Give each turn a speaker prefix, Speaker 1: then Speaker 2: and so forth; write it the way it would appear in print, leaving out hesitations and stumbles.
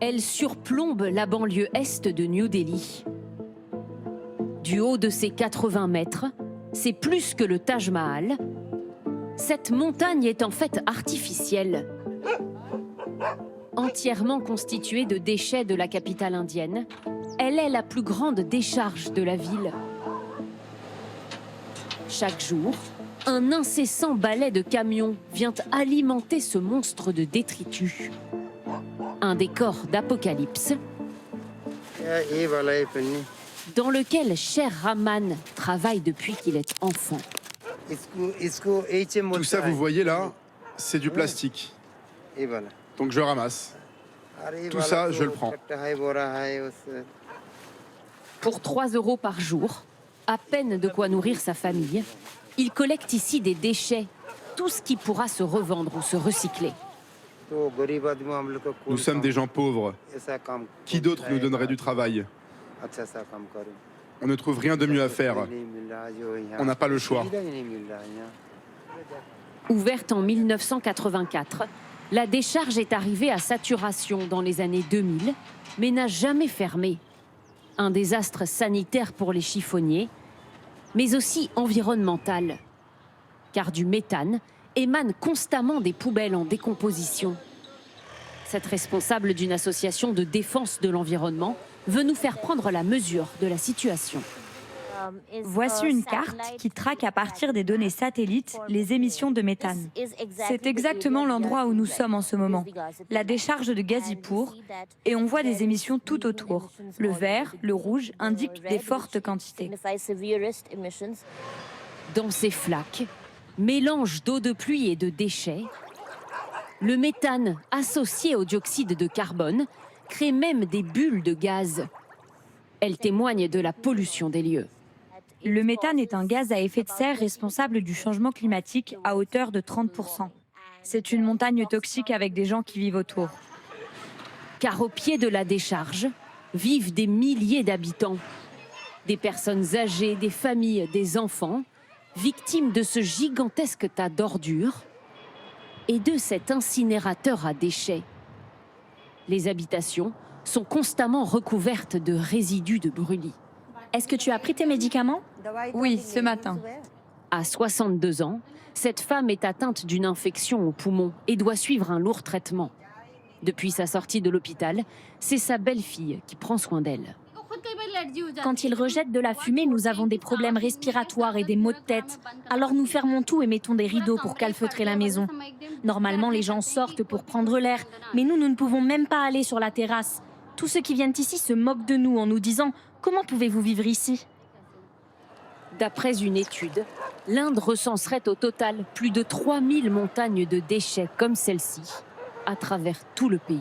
Speaker 1: Elle surplombe la banlieue est de New Delhi. Du haut de ses 80 mètres, c'est plus que le Taj Mahal. Cette montagne est en fait artificielle. Entièrement constituée de déchets de la capitale indienne, elle est la plus grande décharge de la ville. Chaque jour, un incessant balai de camions vient alimenter ce monstre de détritus. Un décor d'apocalypse dans lequel Cher Rahman travaille depuis qu'il est enfant.
Speaker 2: Tout ça, vous voyez là, c'est du plastique. Donc je ramasse. Tout ça, je le prends.
Speaker 1: Pour 3 € par jour, à peine de quoi nourrir sa famille, il collecte ici des déchets, tout ce qui pourra se revendre ou se recycler.
Speaker 2: Nous sommes des gens pauvres. Qui d'autre nous donnerait du travail? On ne trouve rien de mieux à faire. On n'a pas le choix.
Speaker 1: Ouverte en 1984, la décharge est arrivée à saturation dans les années 2000, mais n'a jamais fermé. Un désastre sanitaire pour les chiffonniers, mais aussi environnemental. Car du méthane émane constamment des poubelles en décomposition. Cette responsable d'une association de défense de l'environnement veut nous faire prendre la mesure de la situation.
Speaker 3: Voici une carte qui traque à partir des données satellites les émissions de méthane. C'est exactement l'endroit où nous sommes en ce moment, la décharge de Ghazipur, et on voit des émissions tout autour. Le vert, le rouge indiquent des fortes quantités.
Speaker 1: Dans ces flaques, mélange d'eau de pluie et de déchets, le méthane associé au dioxyde de carbone crée même des bulles de gaz. Elles témoignent de la pollution des lieux.
Speaker 3: Le méthane est un gaz à effet de serre responsable du changement climatique à hauteur de 30%. C'est une montagne toxique avec des gens qui vivent autour.
Speaker 1: Car au pied de la décharge vivent des milliers d'habitants. Des personnes âgées, des familles, des enfants, victimes de ce gigantesque tas d'ordures et de cet incinérateur à déchets. Les habitations sont constamment recouvertes de résidus de brûlis.
Speaker 3: Est-ce que tu as pris tes médicaments? Oui, ce matin.
Speaker 1: À 62 ans, cette femme est atteinte d'une infection au poumon et doit suivre un lourd traitement. Depuis sa sortie de l'hôpital, c'est sa belle-fille qui prend soin d'elle.
Speaker 4: Quand ils rejettent de la fumée, nous avons des problèmes respiratoires et des maux de tête. Alors nous fermons tout et mettons des rideaux pour calfeutrer la maison. Normalement, les gens sortent pour prendre l'air, mais nous ne pouvons même pas aller sur la terrasse. Tous ceux qui viennent ici se moquent de nous en nous disant « Comment pouvez-vous vivre ici ?»
Speaker 1: D'après une étude, l'Inde recenserait au total plus de 3000 montagnes de déchets comme celle-ci à travers tout le pays.